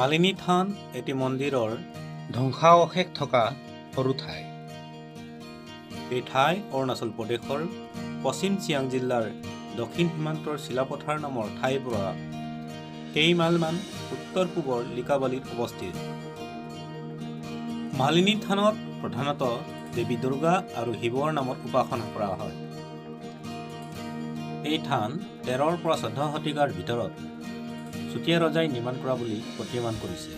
মালিনী থান এটি মন্দিৰৰ ধ্বংসাৱশেষ থকা সৰু ঠাই। এই ঠাই অৰুণাচল প্ৰদেশৰ পশ্চিম চিয়াং জিলাৰ দক্ষিণ সীমান্তৰ চিলাপথাৰ নামৰ ঠাইৰ পৰা কেইমাইলমান উত্তৰ-পূবৰ লিকাবালিত অৱস্থিত। মালিনী থানত প্ৰধানতঃ দেৱী দুৰ্গা আৰু শিৱৰ নামত উপাসনা কৰা হয়। এই থান 13ৰ পৰা 14 শতিকাৰ ভিতৰত চুতীয়া ৰজাই নিৰ্মাণ কৰা বুলি প্ৰতিমান কৰিছে।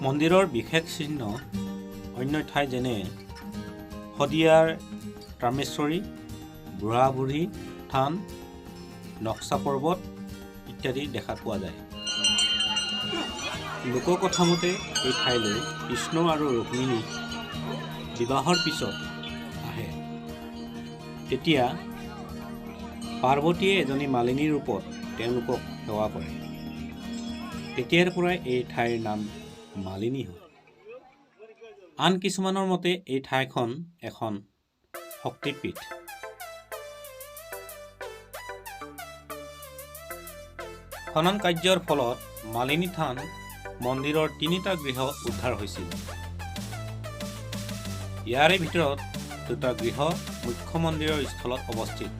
মন্দিৰৰ বিশেষ চিহ্ন অন্য ঠাই যেনে শদিয়াৰ ৰামেশ্বৰী, বুঢ়া-বুঢ়ী থান, নক্সা পৰ্বত ইত্যাদি দেখা পোৱা যায়। লোককথামতে এই ঠাইলৈ কৃষ্ণ আৰু ৰুক্মিণী বিবাহৰ পিছত আহে। তেতিয়া পাৰ্বতীয়ে এজনী মালিনীৰ ৰূপত তেওঁলোকক সেৱা কৰে। তেতিয়াৰ পৰাই এই ঠাইৰ নাম মালিনী হয়। আন কিছুমানৰ মতে এই ঠাইখন এখন শক্তিপীঠ। খনন কাৰ্যৰ ফলত মালিনী থান মন্দিৰৰ 3টা গৃহ উদ্ধাৰ হৈছিল। ইয়াৰে ভিতৰত 2টা গৃহ মুখ্য মন্দিৰৰ স্থলত অৱস্থিত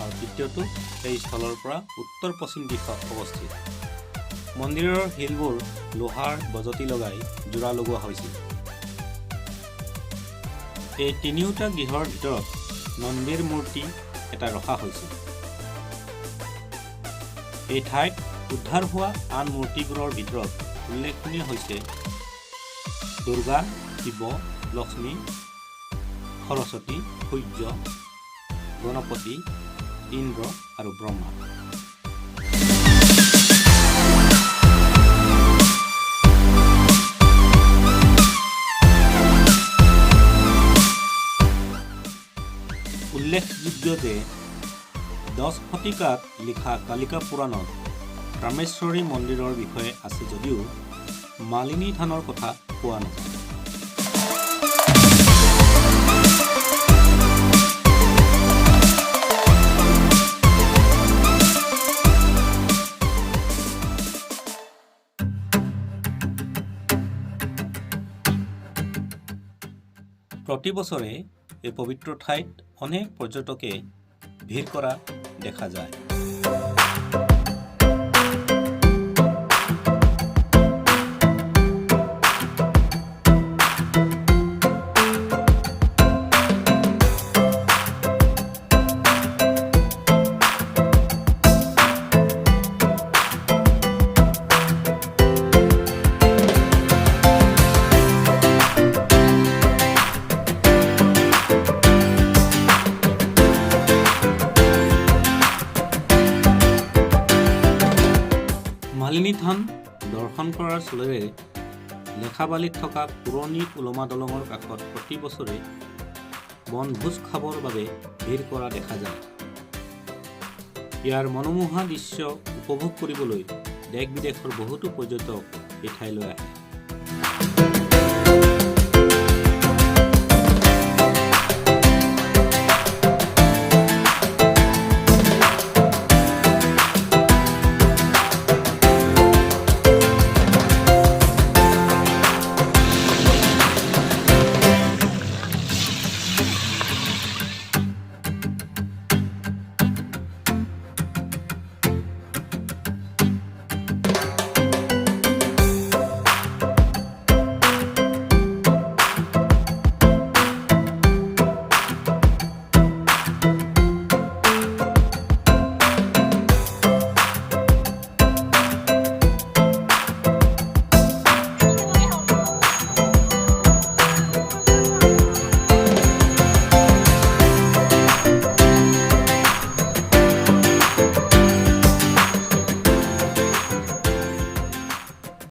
আৰু তৃতীয়টো এই স্থলৰ পৰা উত্তৰ-পশ্চিম দিশত অৱস্থিত। মন্দিৰৰ শিলবোৰ লোহাৰ বজতি লগাই জোৰা লগোৱা হৈছিল। এই 3টা গৃহৰ ভিতৰত নন্দীৰ মূৰ্তি এটা ৰখা হৈছিল। এই ঠাইত উদ্ধাৰ হোৱা আন মূৰ্তিবোৰৰ ভিতৰত উল্লেখনীয় হৈছে দুৰ্গা, শিৱ, লক্ষ্মী, সৰস্বতী, সূৰ্য, গণপতি, ইন্দ্ৰ আৰু ব্ৰহ্মা। উল্লেখযোগ্য যে 10 শতিকাত লিখা কালিকা পুৰাণত ৰামেশ্বৰী মন্দিৰৰ বিষয়ে আছে যদিও মালিনী থানৰ কথা কোৱা নাযায়। প্ৰতি বছৰে এই পবিত্ৰ ঠাইত অনেক পৰ্যটকে ভিৰ কৰা দেখা যায়। মালিনী থান দৰ্শন কৰাৰ চলেৰে লেখাবালিত থকা পুৰণি উলমা দলঙৰ কাষত প্ৰতি বছৰে বনভোজ খাবৰ বাবে ভিৰ কৰা দেখা যায়। ইয়াৰ মনোমোহা দৃশ্য উপভোগ কৰিবলৈ দেশ বিদেশৰ বহুতো পৰ্যটক এই ঠাইলৈ আহে।